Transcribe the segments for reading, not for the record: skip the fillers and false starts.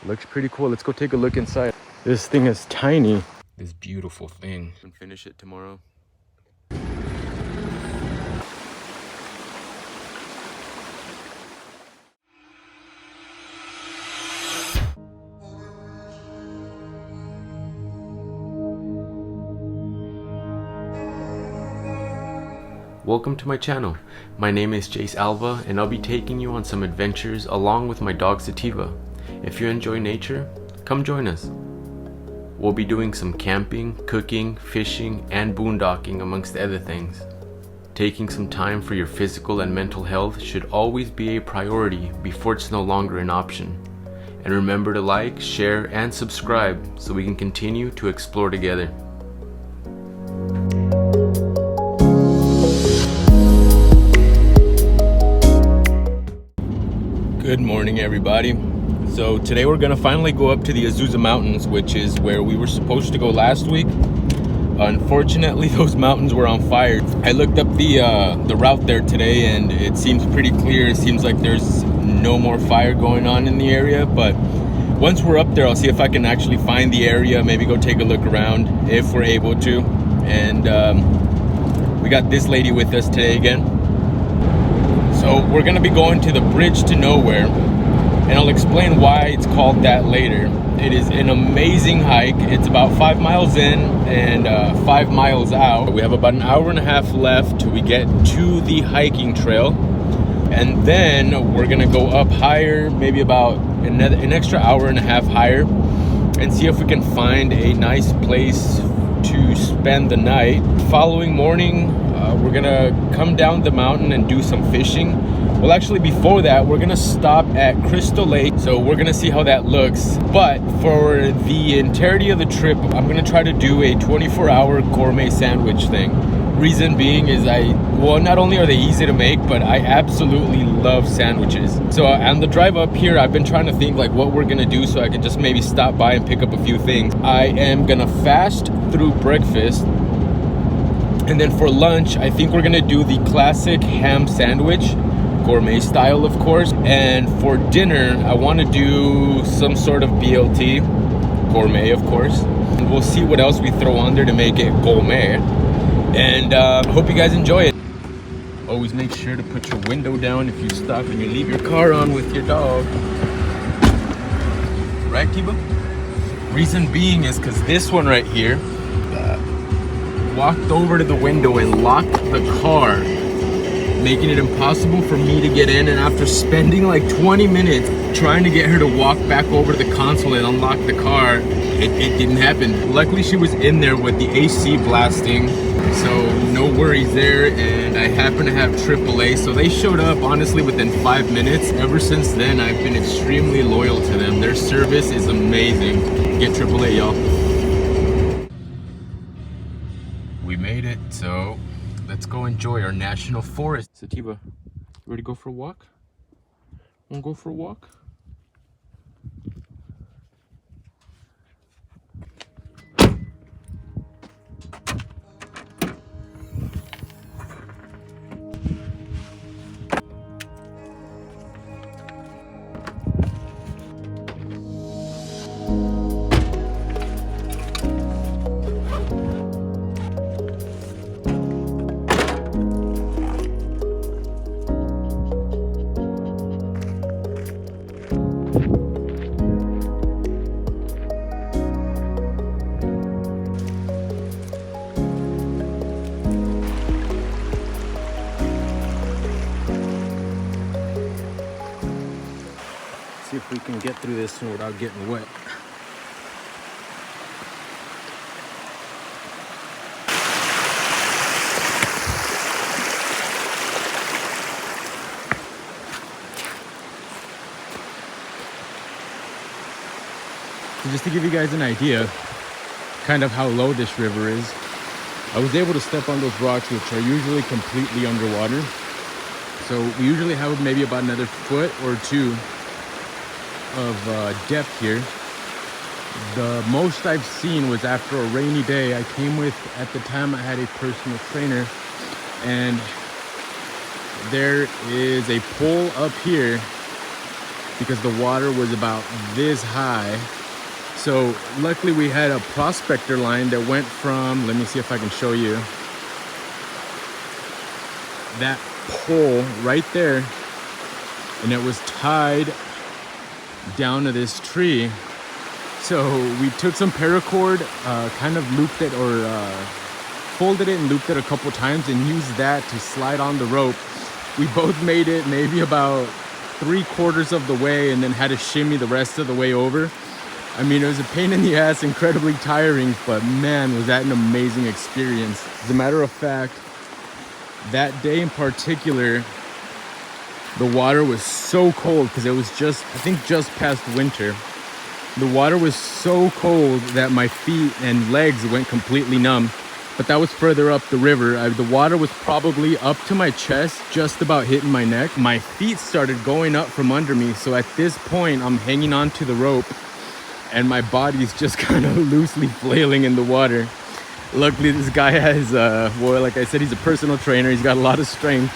Looks pretty cool. Let's go take a look inside. This thing is tiny. This beautiful thing. And finish it tomorrow. Welcome to my channel. My name is Jace Alva and I'll be taking you on some adventures along with my dog Sativa. If you enjoy nature, come join us. We'll be doing some camping, cooking, fishing, and boondocking amongst other things. Taking some time for your physical and mental health should always be a priority before it's no longer an option. And remember to like, share, and subscribe so we can continue to explore together. Good morning, everybody. So today we're gonna finally go up to the Azuza Mountains, which is where we were supposed to go last week. Unfortunately, those mountains were on fire. I looked up the route there today and it seems pretty clear. It seems like there's no more fire going on in the area, but once we're up there, I'll see if I can actually find the area, maybe go take a look around if we're able to. And we got this lady with us today again. So we're gonna be going to the Bridge to Nowhere, and I'll explain why it's called that later. It is an amazing hike. It's about 5 miles in and 5 miles out. We have about an hour and a half left till we get to the hiking trail, and then we're gonna go up higher, maybe about an extra hour and a half higher, and see if we can find a nice place to spend the night. Following morning, we're gonna come down the mountain and do some fishing. Well, actually before that, we're gonna stop at Crystal Lake, so we're gonna see how that looks. But for the entirety of the trip, I'm gonna try to do a 24-hour gourmet sandwich thing. Reason being is not only are they easy to make, but I absolutely love sandwiches. So on the drive up here, I've been trying to think like what we're gonna do so I can just maybe stop by and pick up a few things. I am gonna fast through breakfast, and then for lunch, I think we're gonna do the classic ham sandwich, gourmet style, of course. And for dinner, I wanna do some sort of BLT, gourmet, of course. And we'll see what else we throw on there to make it gourmet. And hope you guys enjoy it. Always make sure to put your window down if you stop and you leave your car on with your dog. Right, Kiba? Reason being is because this one right here walked over to the window and locked the car, making it impossible for me to get in. And after spending like 20 minutes trying to get her to walk back over to the console and unlock the car, it didn't happen. Luckily she was in there with the AC blasting, so no worries there. And I happen to have AAA, so they showed up honestly within 5 minutes. Ever since then, I've been extremely loyal to them. Their service is amazing. Get AAA, y'all. We made it, so let's go enjoy our national forest. Sativa, you ready to go for a walk? Wanna go for a walk? See if we can get through this one without getting wet. So just to give you guys an idea, kind of how low this river is, I was able to step on those rocks, which are usually completely underwater. So we usually have maybe about another foot or two of depth here. The most I've seen was after a rainy day. I came with, at the time I had a personal trainer, and there is a pole up here because the water was about this high. So luckily we had a prospector line that went from, let me see if I can show you, that pole right there, and it was tied down to this tree. So we took some paracord, kind of looped it, or folded it and looped it a couple times, and used that to slide on the rope. We both made it maybe about 3/4 of the way, and then had to shimmy the rest of the way over. I mean, it was a pain in the ass, incredibly tiring, but man, was that an amazing experience. As a matter of fact, that day in particular, the water was so cold because it was just, I think, just past winter. The water was so cold that my feet and legs went completely numb. But that was further up the river. The water was probably up to my chest, just about hitting my neck. My feet started going up from under me. So at this point, I'm hanging onto the rope and my body's just kind of loosely flailing in the water. Luckily, this guy has, well, like I said, he's a personal trainer. He's got a lot of strength.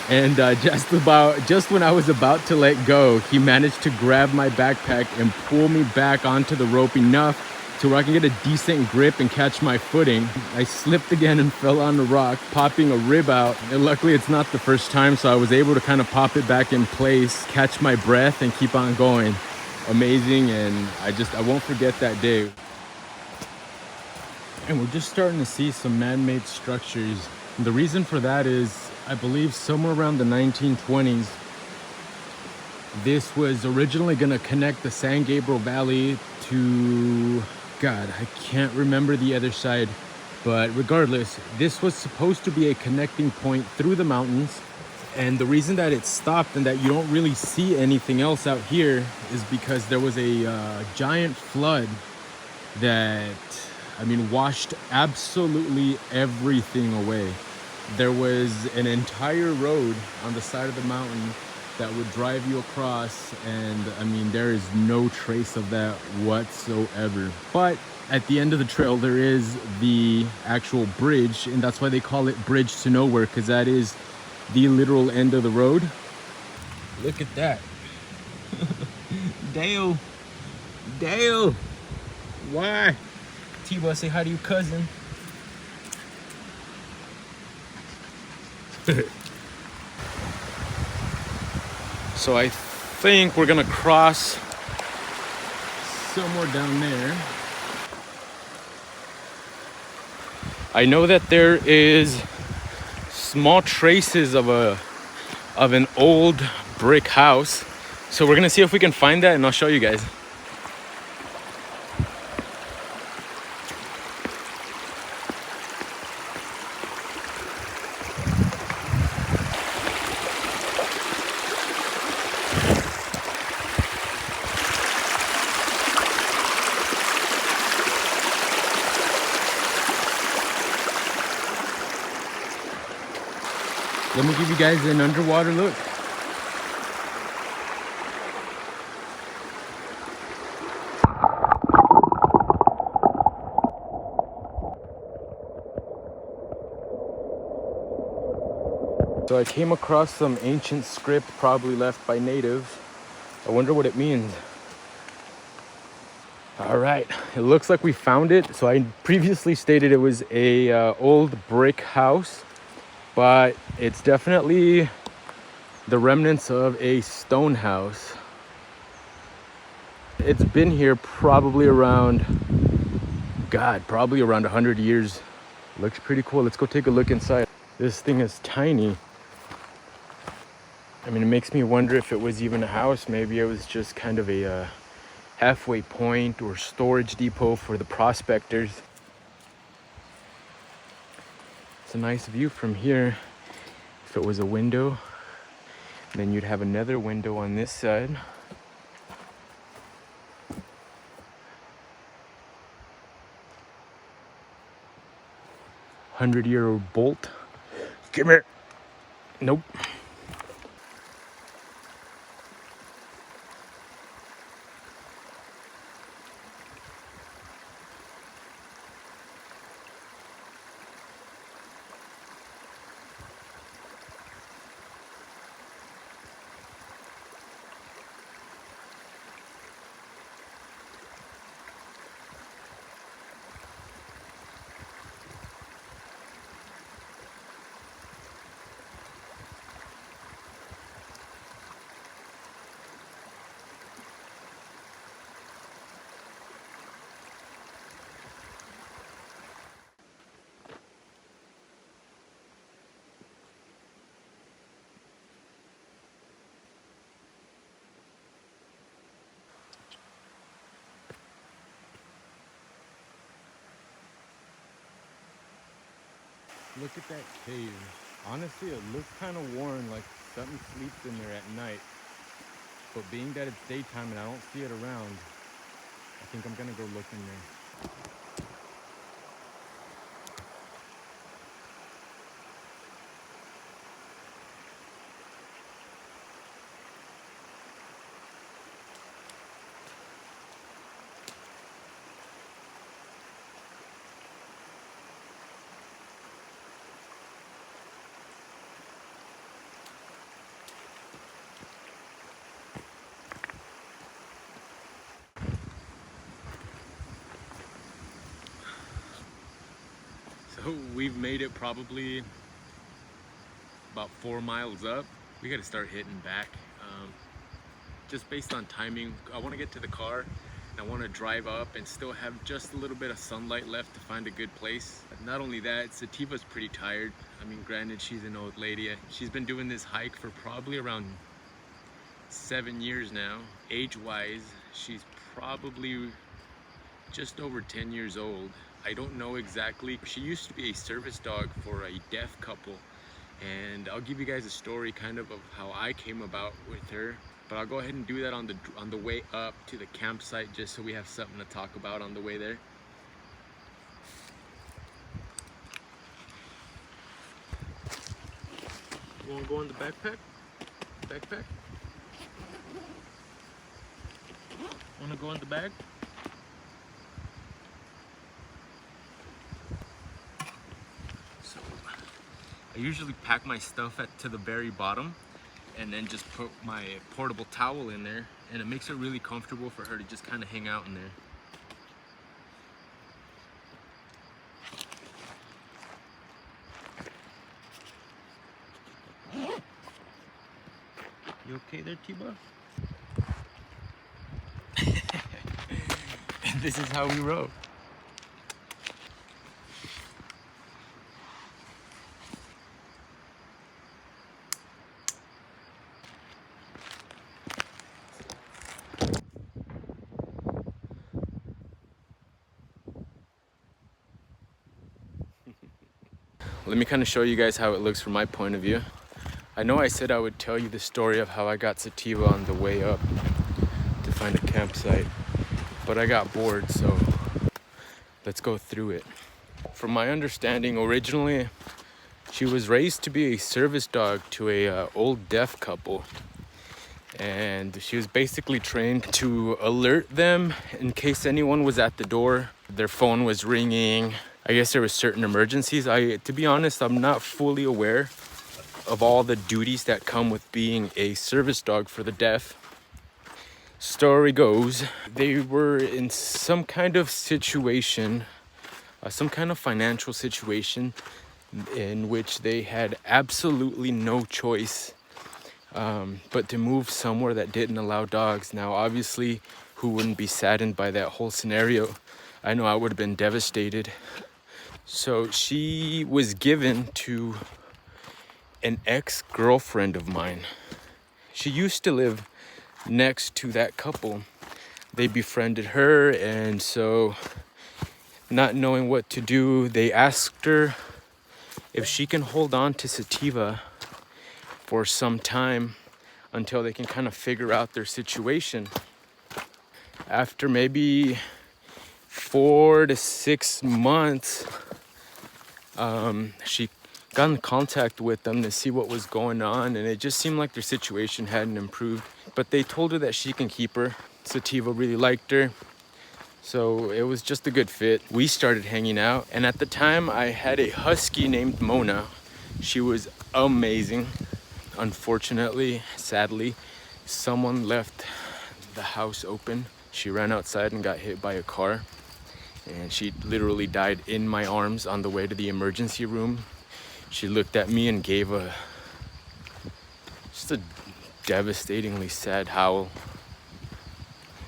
And just when I was about to let go, he managed to grab my backpack and pull me back onto the rope enough to where I can get a decent grip and catch my footing. I slipped again and fell on the rock, popping a rib out. And luckily, it's not the first time, so I was able to kind of pop it back in place, catch my breath, and keep on going. Amazing, and I won't forget that day. And we're just starting to see some man-made structures. And the reason for that is, I believe somewhere around the 1920s, this was originally going to connect the San Gabriel Valley to, God, I can't remember the other side, but regardless, this was supposed to be a connecting point through the mountains. And the reason that it stopped and that you don't really see anything else out here is because there was a giant flood that, I mean, washed absolutely everything away. There was an entire road on the side of the mountain that would drive you across, and I mean, there is no trace of that whatsoever. But at the end of the trail, there is the actual bridge, and that's why they call it Bridge to Nowhere, because that is the literal end of the road. Look at that. Dale. Dale. Why? T-Bus, say hi to your cousin. So I think we're gonna cross somewhere down there. I know that there is small traces of an old brick house. So we're gonna see if we can find that, and I'll show you guys. Let me give you guys an underwater look. So I came across some ancient script, probably left by natives. I wonder what it means. All right, it looks like we found it. So I previously stated it was a old brick house, but it's definitely the remnants of a stone house. It's been here probably around, God, probably around 100 years. Looks pretty cool. Let's go take a look inside. This thing is tiny. I mean, it makes me wonder if it was even a house. Maybe it was just kind of a halfway point or storage depot for the prospectors. It's a nice view from here. If it was a window, then you'd have another window on this side. Hundred-year-old bolt. Come here. Nope. Look at that cave. Honestly, it looks kind of worn, like something sleeps in there at night. But being that it's daytime and I don't see it around, I think I'm gonna go look in there. So we've made it probably about 4 miles up. We got to start hitting back. Just based on timing, I want to get to the car and I want to drive up and still have just a little bit of sunlight left to find a good place. Not only that, Sativa's pretty tired. I mean, granted, she's an old lady. She's been doing this hike for probably around 7 years now. Age-wise, she's probably just over 10 years old. I don't know exactly. She used to be a service dog for a deaf couple, and I'll give you guys a story kind of how I came about with her, but I'll go ahead and do that on the way up to the campsite, just so we have something to talk about on the way there. You want to go in the backpack? Backpack? Want to go in the bag? I usually pack my stuff to the very bottom and then just put my portable towel in there, and it makes it really comfortable for her to just kind of hang out in there. You okay there, Tiba? And this is how we row. Let me kind of show you guys how it looks from my point of view. I know I said I would tell you the story of how I got Sativa on the way up to find a campsite, but I got bored, so let's go through it. From my understanding, originally she was raised to be a service dog to a old deaf couple, and she was basically trained to alert them in case anyone was at the door, their phone was ringing. I guess there were certain emergencies. To be honest, I'm not fully aware of all the duties that come with being a service dog for the deaf. Story goes, they were in some kind of situation, some kind of financial situation in which they had absolutely no choice but to move somewhere that didn't allow dogs. Now, obviously, who wouldn't be saddened by that whole scenario? I know I would have been devastated. So she was given to an ex-girlfriend of mine. She used to live next to that couple. They befriended her, and so not knowing what to do, they asked her if she can hold on to Sativa for some time until they can kind of figure out their situation. After maybe 4 to 6 months, she got in contact with them to see what was going on, and it just seemed like their situation hadn't improved. But they told her that she can keep her. Sativa really liked her, so it was just a good fit. We started hanging out, and at the time I had a husky named Mona. She was amazing. Unfortunately, sadly, someone left the house open. She ran outside and got hit by a car, and she literally died in my arms on the way to the emergency room. She looked at me and gave just a devastatingly sad howl.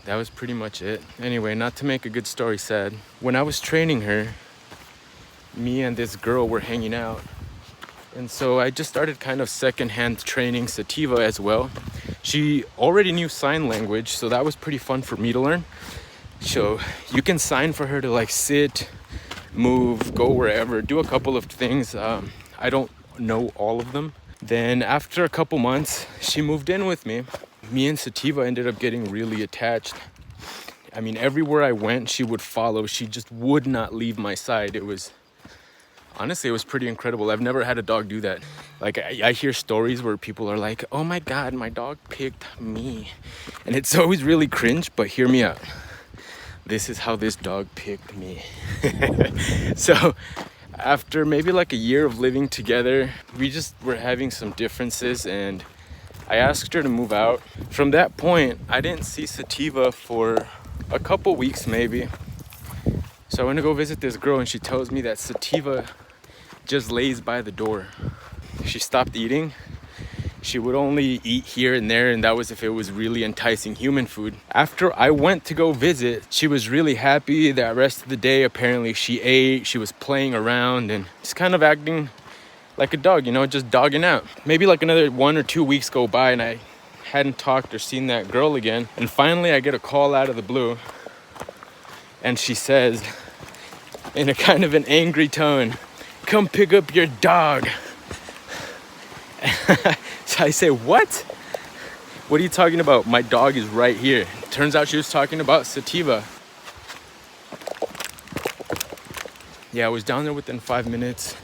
That was pretty much it. Anyway, not to make a good story sad, when I was training her, me and this girl were hanging out, and so I just started kind of secondhand training Sativa as well. She already knew sign language, so that was pretty fun for me to learn. So you can sign for her to like sit, move, go wherever, do a couple of things. I don't know all of them. Then after a couple months, she moved in with me. Me and Sativa ended up getting really attached. I mean, everywhere I went, she would follow. She just would not leave my side. Honestly, it was pretty incredible. I've never had a dog do that. Like, I hear stories where people are like, oh my God, my dog picked me. And it's always really cringe, but hear me out. This is how this dog picked me. So after maybe like a year of living together, we just were having some differences, and I asked her to move out. From that point, I didn't see Sativa for a couple weeks maybe. So I went to go visit this girl, and she tells me that Sativa just lays by the door. She stopped eating. She would only eat here and there, and that was if it was really enticing human food. After I went to go visit, she was really happy. That rest of the day, apparently she ate, she was playing around, and just kind of acting like a dog, you know, just dogging out. Maybe like another 1 or 2 weeks go by, and I hadn't talked or seen that girl again. And finally I get a call out of the blue, and she says, in a kind of an angry tone, "Come pick up your dog." So I say, what? What are you talking about? My dog is right here. Turns out she was talking about Sativa. Yeah, I was down there within 5 minutes.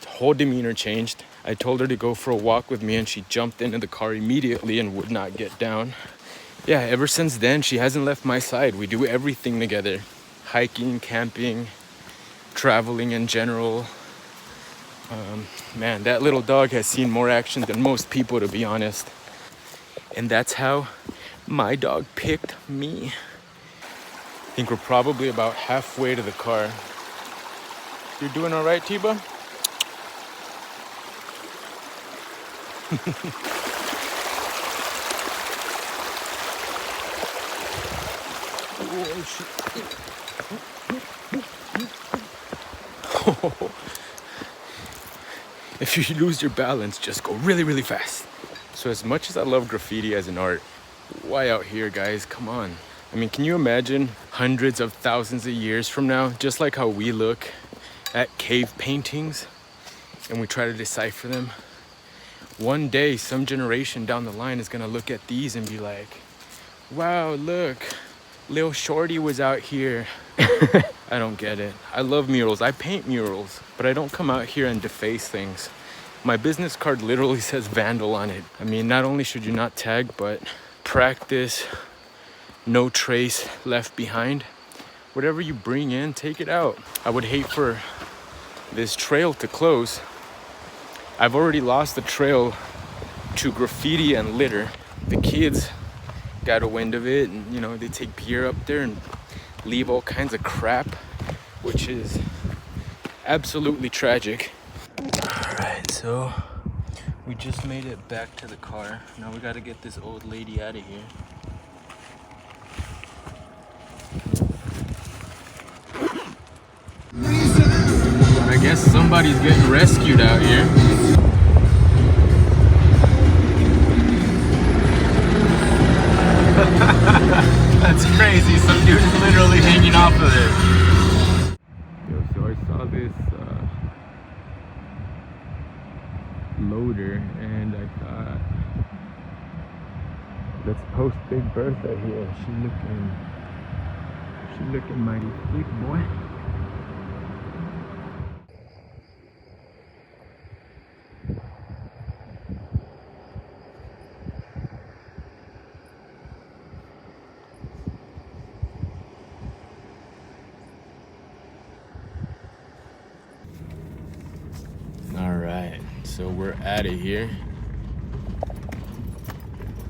The whole demeanor changed. I told her to go for a walk with me, and she jumped into the car immediately and would not get down. Yeah, ever since then, she hasn't left my side. We do everything together. Hiking, camping, traveling in general. Man, that little dog has seen more action than most people, to be honest. And that's how my dog picked me. I think we're probably about halfway to the car. You're doing all right, Tiba? Oh, if you lose your balance, just go really, really fast. So as much as I love graffiti as an art, why out here, guys? Come on. I mean, can you imagine hundreds of thousands of years from now, just like how we look at cave paintings and we try to decipher them? One day, some generation down the line is gonna look at these and be like, wow, look, Lil Shorty was out here. I don't get it. I love murals. I paint murals, but I don't come out here and deface things. My business card literally says vandal on it. I mean, not only should you not tag, but practice no trace left behind. Whatever you bring in, take it out. I would hate for this trail to close. I've already lost the trail to graffiti and litter. The kids got a wind of it, and you know, they take beer up there and leave all kinds of crap, which is absolutely tragic. All right, so we just made it back to the car. Now we gotta get this old lady out of here. But I guess somebody's getting rescued out here. That's crazy. Some dude is literally hanging off of it. Yo, so I saw this loader, and I thought, let's post Big Bertha here. She looking mighty thick, boy. Alright, so we're out of here.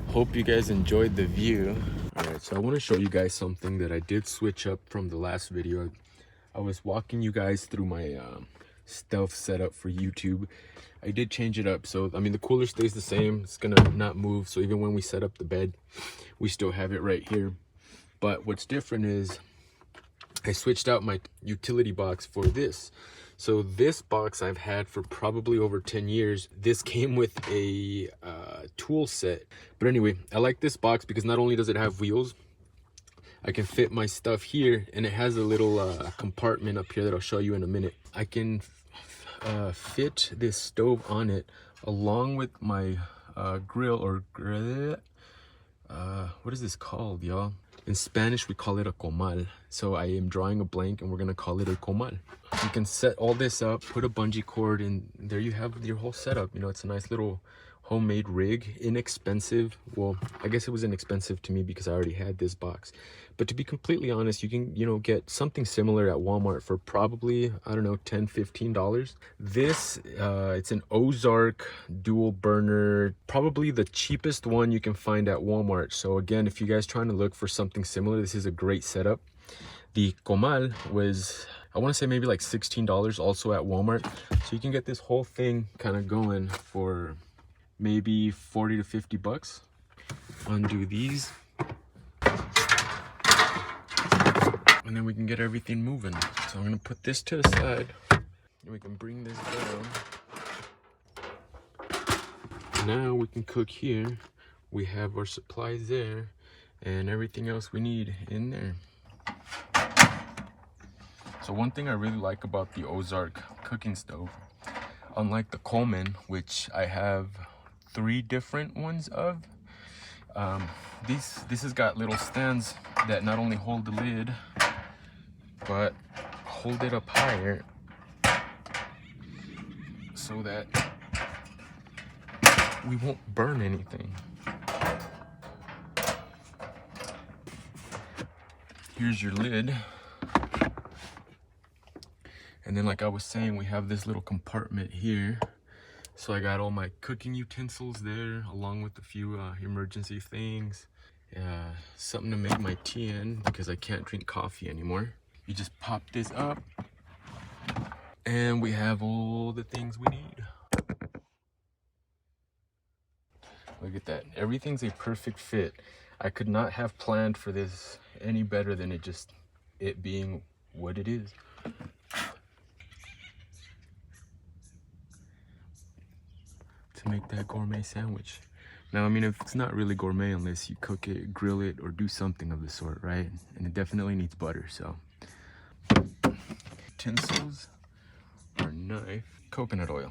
Hope you guys enjoyed the view. Alright, so I want to show you guys something that I did switch up from the last video. I was walking you guys through my stealth setup for YouTube. I did change it up. So, I mean, the cooler stays the same. It's gonna not move. So even when we set up the bed, we still have it right here. But what's different is I switched out my utility box for this. So this box I've had for probably over 10 years. This came with a tool set. But anyway, I like this box because not only does it have wheels, I can fit my stuff here, and it has a little compartment up here that I'll show you in a minute. I can fit this stove on it along with my grill, or what is this called, y'all? In Spanish we call it a comal, so I am drawing a blank and we're gonna call it a comal. You can set all this up, put a bungee cord, and there you have your whole setup. You know, it's a nice little homemade rig, inexpensive. Well, I guess it was inexpensive to me because I already had this box, but to be completely honest, you can, you know, get something similar at Walmart for probably, I don't know, $10-15. This it's an Ozark dual burner, probably the cheapest one you can find at Walmart. So again, if you guys trying to look for something similar, this is a great setup. The comal was, I want to say maybe like $16 also at Walmart, so you can get this whole thing kind of going for maybe 40 to 50 bucks. Undo these, and then we can get everything moving. So I'm gonna put this to the side, and we can bring this down. Now we can cook here. We have our supplies there, and everything else we need in there. So one thing I really like about the Ozark cooking stove, unlike the Coleman, which I have 3 different ones of, this has got little stands that not only hold the lid but hold it up higher so that we won't burn anything. Here's your lid, and then like I was saying, we have this little compartment here. So I got all my cooking utensils there, along with a few emergency things. Something to make my tea in because I can't drink coffee anymore. You just pop this up, and we have all the things we need. Look at that. Everything's a perfect fit. I could not have planned for this any better than it being what it is. To make that gourmet sandwich. Now, I mean, if it's not really gourmet unless you cook it, grill it, or do something of the sort, right? And it definitely needs butter, so. Utensils, our knife, coconut oil.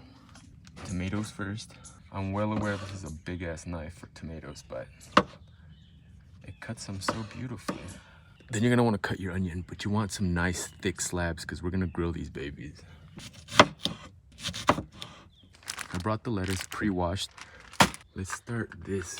Tomatoes first. I'm well aware this is a big ass knife for tomatoes, but it cuts them so beautifully. Then you're gonna wanna cut your onion, but you want some nice thick slabs because we're gonna grill these babies. I brought the lettuce pre-washed. Let's start this.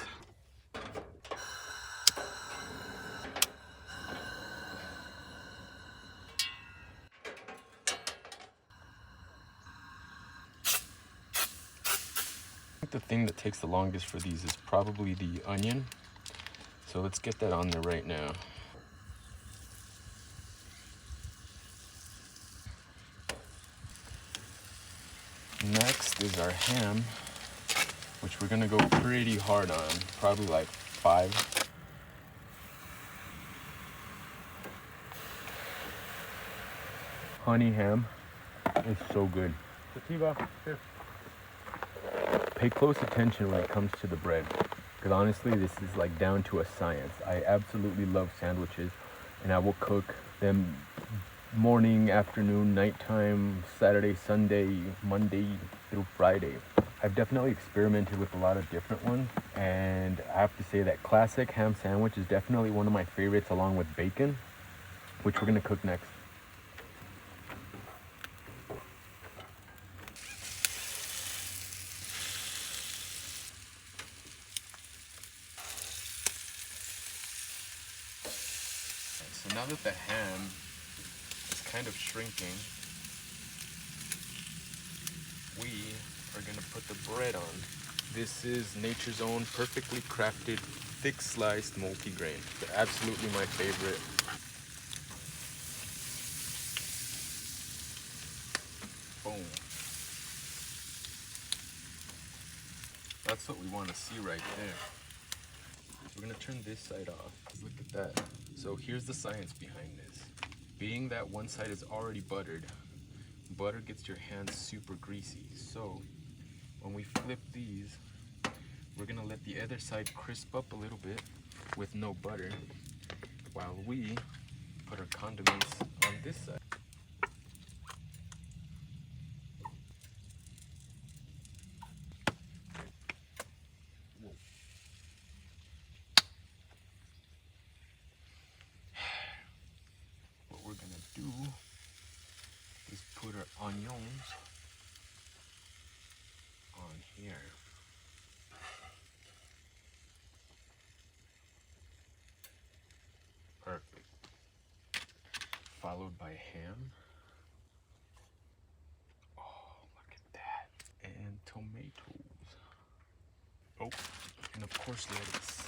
I think the thing that takes the longest for these is probably the onion. So let's get that on there right now. Next is our ham, which we're gonna go pretty hard on, probably like 5. Honey ham is so good. Pay close attention when it comes to the bread, because honestly, this is like down to a science. I absolutely love sandwiches, and I will cook them morning, afternoon, nighttime, Saturday, Sunday, Monday through Friday. I've definitely experimented with a lot of different ones, and I have to say that classic ham sandwich is definitely one of my favorites, along with bacon, which we're gonna cook next. So now that the ham is kind of shrinking, we are gonna put the bread on. This is Nature's Own perfectly crafted, thick sliced multigrain. They're absolutely my favorite. Boom. That's what we want to see right there. We're gonna turn this side off. Look at that. So here's the science behind this. Being that one side is already buttered, butter gets your hands super greasy. So when we flip these, we're gonna let the other side crisp up a little bit with no butter, while we put our condiments on this side. What we're gonna do is put our onions on here. Perfect. Followed by ham. Oh, look at that. And tomatoes. Oh, and of course lettuce.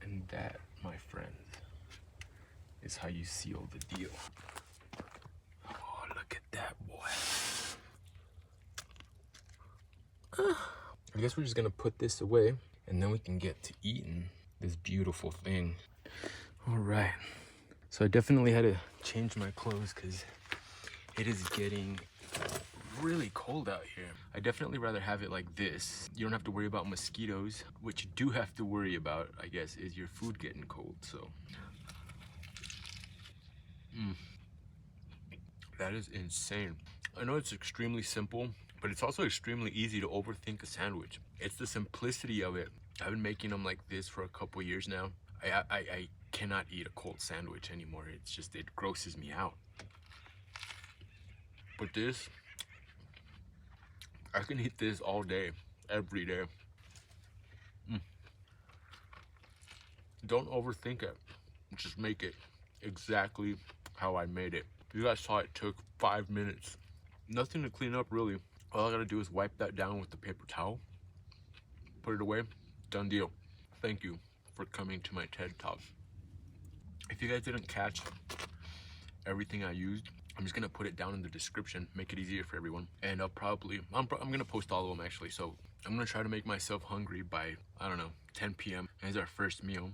And that, my friend, is how you seal the deal. Oh, look at that, boy. I guess we're just gonna put this away and then we can get to eating this beautiful thing. All right. So I definitely had to change my clothes because it is getting really cold out here. I definitely rather have it like this. You don't have to worry about mosquitoes. What you do have to worry about, I guess, is your food getting cold. So that is insane. I know it's extremely simple, but it's also extremely easy to overthink a sandwich. It's the simplicity of it. I've been making them like this for a couple years now. I cannot eat a cold sandwich anymore. It's just, it grosses me out. But this, I can eat this all day, every day. Don't overthink it. Just make it exactly how I made it. You guys saw it took 5 minutes. Nothing to clean up really. All I gotta do is wipe that down with the paper towel, put it away, done deal. Thank you for coming to my TED Talk. If you guys didn't catch everything I used, I'm just gonna put it down in the description, make it easier for everyone. And I'm gonna post all of them actually. So I'm gonna try to make myself hungry by, I don't know, 10 p.m. as our first meal.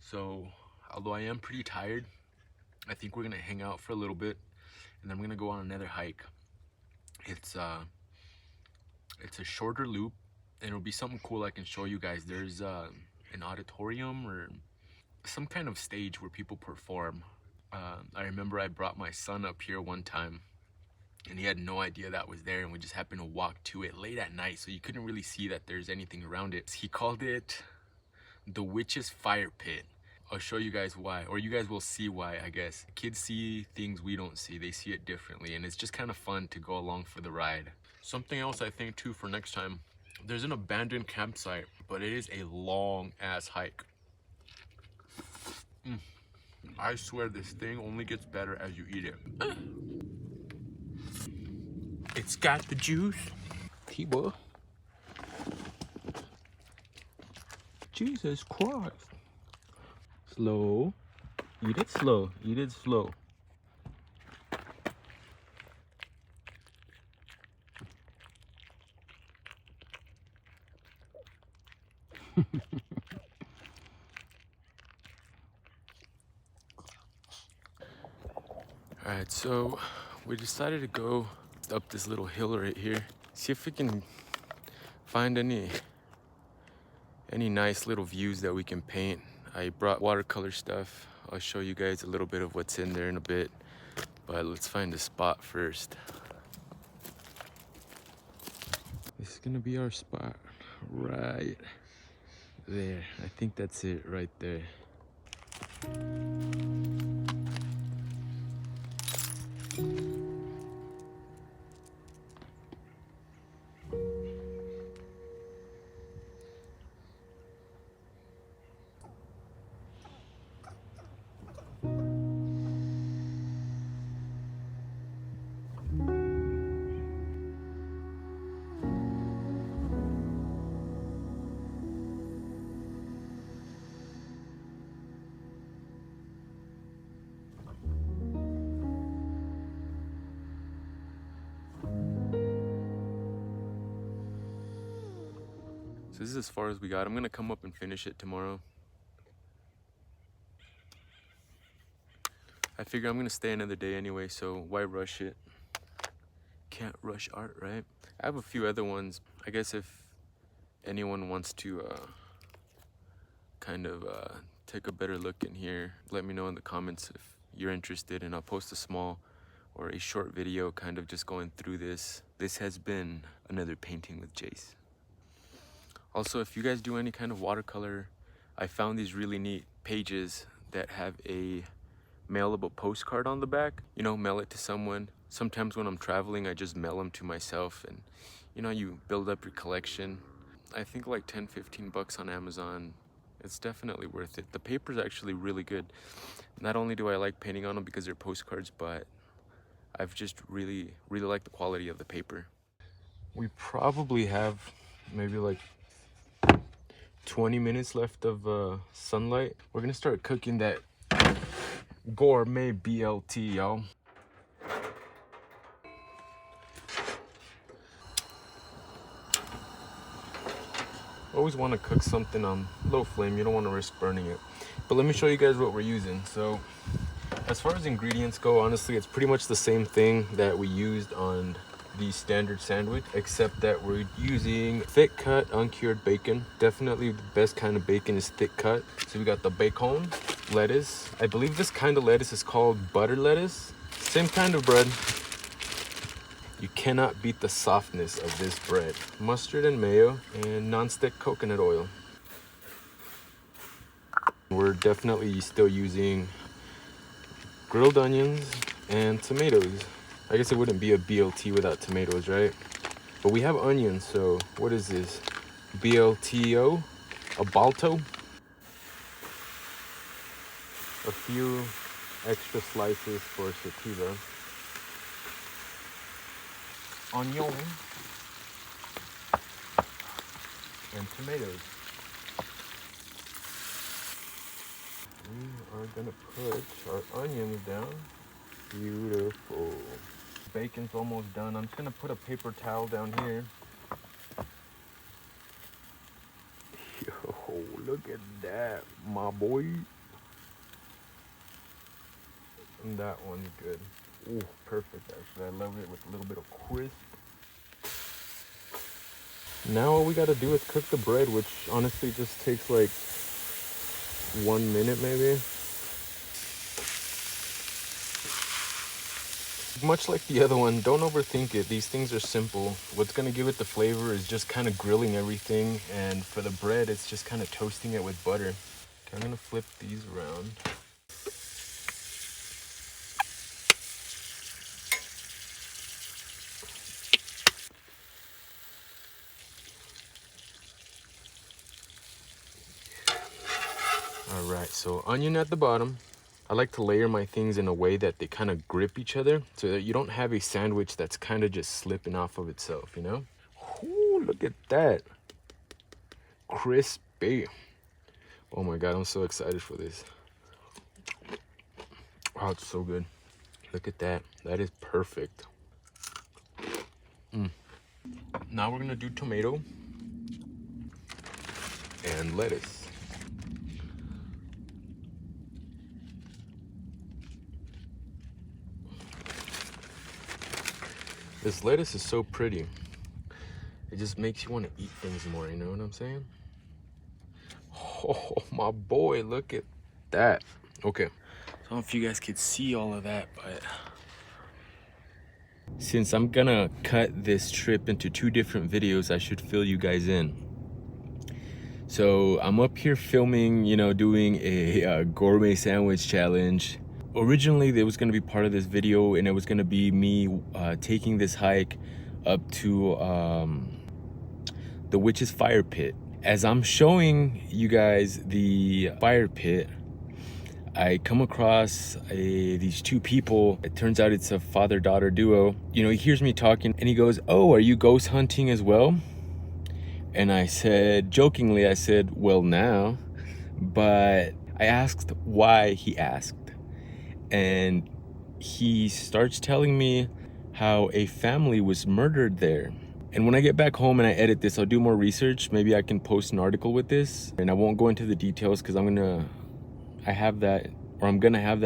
So although I am pretty tired, I think we're gonna hang out for a little bit and then I'm gonna go on another hike. It's a shorter loop and it'll be something cool I can show you guys. There's an auditorium or some kind of stage where people perform. I remember I brought my son up here one time and he had no idea that was there and we just happened to walk to it late at night, so you couldn't really see that there's anything around it. He called it the Witch's Fire Pit. I'll show you guys why, or you guys will see why, I guess. Kids see things we don't see, they see it differently, and it's just kind of fun to go along for the ride. Something else I think too for next time, there's an abandoned campsite, but it is a long ass hike. I swear this thing only gets better as you eat it. It's got the juice. T-boy. Jesus Christ. Slow. Eat it slow. Eat it slow. Alright, so we decided to go up this little hill right here. See if we can find any nice little views that we can paint. I brought watercolor stuff. I'll show you guys a little bit of what's in there in a bit. But let's find a spot first. This is gonna be our spot right there. I think that's it right there. So this is as far as we got. I'm gonna come up and finish it tomorrow. I figure I'm gonna stay another day anyway, so why rush it? Can't rush art, right? I have a few other ones. I guess if anyone wants to kind of take a better look in here, let me know in the comments if you're interested, and I'll post a small or a short video kind of just going through this. This has been another Painting with Jace. Also, if you guys do any kind of watercolor, I found these really neat pages that have a mailable postcard on the back. You know, mail it to someone. Sometimes when I'm traveling, I just mail them to myself, and you know, you build up your collection. I think like 10-15 bucks on Amazon. It's definitely worth it. The paper's actually really good. Not only do I like painting on them because they're postcards, but I've just really liked the quality of the paper. We probably have maybe like 20 minutes left of sunlight. We're gonna start cooking that Gourmet BLT, y'all. Always want to cook something on low flame. You don't want to risk burning it. But let me show you guys what we're using. So as far as ingredients go, honestly, it's pretty much the same thing that we used on the standard sandwich, except that we're using thick cut uncured bacon. Definitely the best kind of bacon is thick cut. So we got the bacon, lettuce. I believe this kind of lettuce is called butter lettuce. Same kind of bread. You cannot beat the softness of this bread. Mustard and mayo and non-stick coconut oil. We're definitely still using grilled onions and tomatoes. I guess it wouldn't be a BLT without tomatoes, right? But we have onions, so what is this? BLTO? A balto? A few extra slices for sativa. Onion and tomatoes. We are gonna put our onions down. Beautiful. Bacon's almost done. I'm just gonna put a paper towel down here. Yo, look at that, my boy. And that one's good. Ooh, perfect, actually. I love it with a little bit of crisp. Now all we gotta do is cook the bread, which honestly just takes like 1 minute maybe. Much like the other one, don't overthink it. These things are simple. What's gonna give it the flavor is just kind of grilling everything, and for the bread, it's just kind of toasting it with butter. Okay, I'm gonna flip these around. All right, so onion at the bottom. I like to layer my things in a way that they kind of grip each other so that you don't have a sandwich that's kind of just slipping off of itself, you know? Ooh, look at that. Crispy. Oh my God, I'm so excited for this. Oh, it's so good. Look at that. That is perfect. Now we're gonna do tomato and lettuce. This lettuce is so pretty. It just makes you want to eat things more, you know what I'm saying? Oh, my boy, look at that. Okay. I don't know if you guys could see all of that, but since I'm gonna cut this trip into 2 different videos, I should fill you guys in. So I'm up here filming, you know, doing a gourmet sandwich challenge. Originally, it was going to be part of this video, and it was going to be me taking this hike up to the witch's fire pit. As I'm showing you guys the fire pit, I come across these 2 people. It turns out it's a father-daughter duo. You know, he hears me talking, and he goes, "Oh, are you ghost hunting as well?" And I said, jokingly, I said, "Well, now." But I asked why he asked. And he starts telling me how a family was murdered there. And when I get back home and I edit this, I'll do more research. Maybe I can post an article with this, and I won't go into the details because I'm gonna have that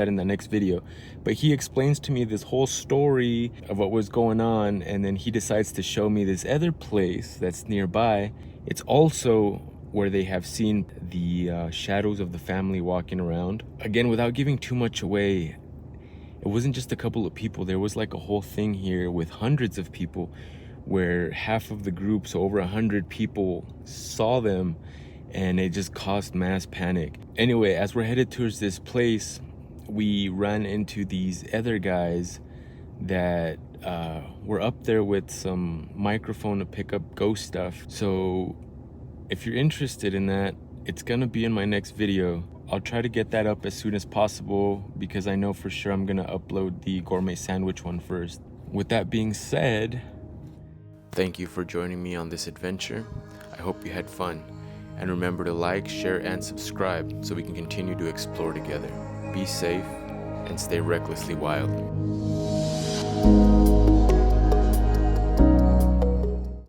in the next video. But he explains to me this whole story of what was going on, and then he decides to show me this other place that's nearby, It's also where they have seen the shadows of the family walking around. Again, without giving too much away, it wasn't just a couple of people. There was like a whole thing here with hundreds of people, where half of the group, so over 100 people, saw them, and it just caused mass panic. Anyway, as we're headed towards this place, we ran into these other guys that were up there with some microphone to pick up ghost stuff. So if you're interested in that, it's gonna be in my next video. I'll try to get that up as soon as possible because I know for sure I'm gonna upload the gourmet sandwich one first. With that being said, thank you for joining me on this adventure. I hope you had fun. And remember to like, share, and subscribe so we can continue to explore together. Be safe and stay recklessly wild.